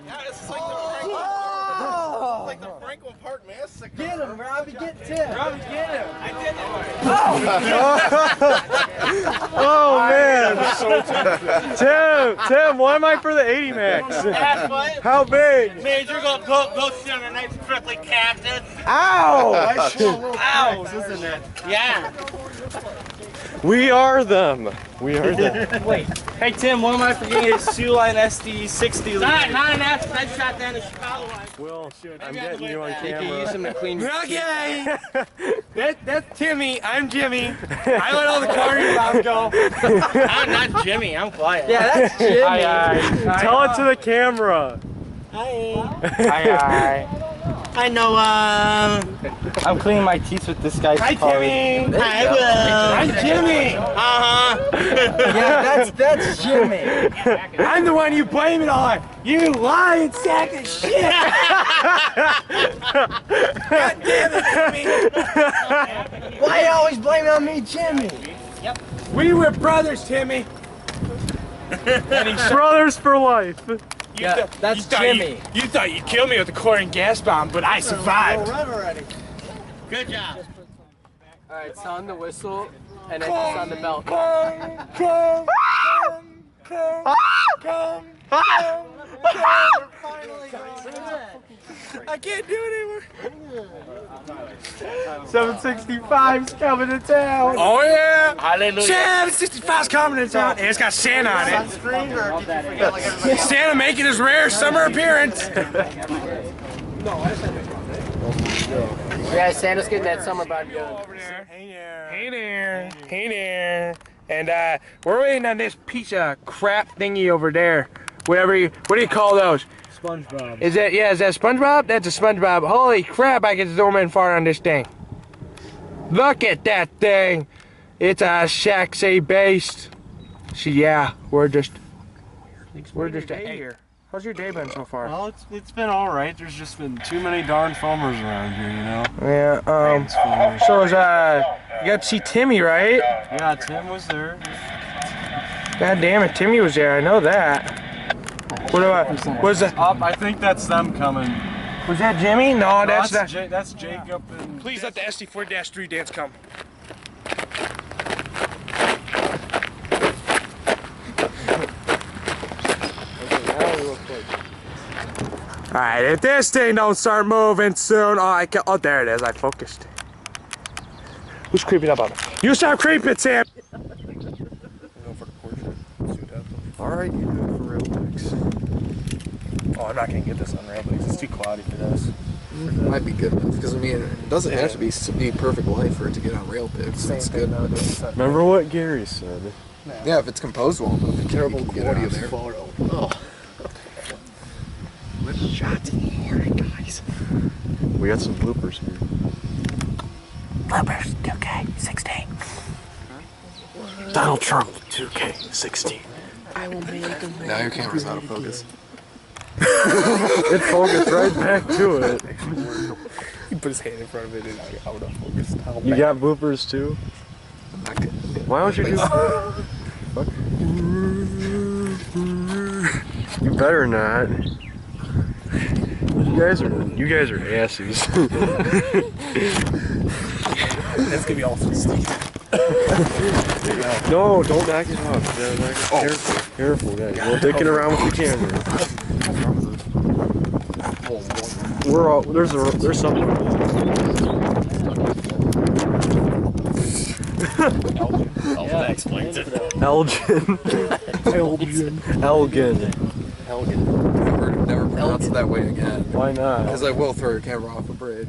Yeah, this is like the Franklin Park Massacre. Get him, Robbie, get Tim. Robbie, get him. I did it. Oh man. Tim, why am I for the 80 max? How big? Major, go sit on a nice prickly cactus. Ow! Ow, isn't it? Yeah. We are them. We are them. Wait. Hey Tim, what am I forgetting? It's Sioux Line SD60. Not an S. I shot down in Chicago. Will, I'm getting you on You can camera. use them to clean your Okay. That's Timmy. I'm Jimmy. I let all the carny bombs go. I'm not Jimmy. I'm quiet. Yeah, that's Jimmy. Hi. Tell it to the camera. Hi. Hi, Noah. I'm cleaning my teeth with this guy's Hi, Timmy. Hi, Will. I'm Jimmy. Yeah, that's Jimmy. I'm the one you blame it on. You lying sack of shit. God damn it, Timmy. Why you always blame it on me, Jimmy? Yep. We were brothers, Timmy. Brothers for life. That's Jimmy. You thought you'd kill me with a chlorine gas bomb, but I survived. Run already. Good job. Alright, sound the whistle, and then sound the bell. I can't do it anymore. 765's coming to town. Oh yeah! Hallelujah. 765's coming to town. And it's got Santa on it. Santa making his rare summer appearance. Yeah, Santa's getting that summer vibe going. Over there. Hey there. Hey there. Hey there. And we're waiting on this piece of crap thingy over there. What do you call those? SpongeBob. Is that SpongeBob? That's a SpongeBob. Holy crap, I can zoom in far on this thing. Look at that thing. It's a Shaxay based. So yeah, we're just here. How's your day been so far? Well, it's been all right. There's just been too many darn foamers around here, you know. Yeah. So is you got to see Timmy, right? Yeah, Tim was there. God damn it, Timmy was there. I know that. What was that? I think that's them coming. Was that Jimmy? No, that's not. That's Jacob and. Please let the SD4-3 dance come. Alright, if this thing don't start moving soon, oh, there it is, I focused. Who's creeping up on me? You stop creeping, Sam! Alright, you do it for real pics. Oh, I'm not gonna get this on rail pics, it's too cloudy for this. Might be good enough, because I mean, it doesn't have to be perfect light for it to get on rail pics. That's good. Remember what Gary said? Yeah, if it's composed well enough, it terrible quality there. Oh. Little shots in here, guys. We got some bloopers here. Bloopers, 2K16. Donald Trump, 2K16. Now your camera's out of focus. It focused right back to it. He put his hand in front of it and it's out of focus. You got bloopers too? Why don't you do Fuck. You better not. You guys are assies. That's gonna be all Steve. No, don't knock it off. Careful, guys. We're dicking around with the camera. There's something. That explains it. Elgin. Never pronounce it that way again. Why not? Because I will throw your camera off a bridge.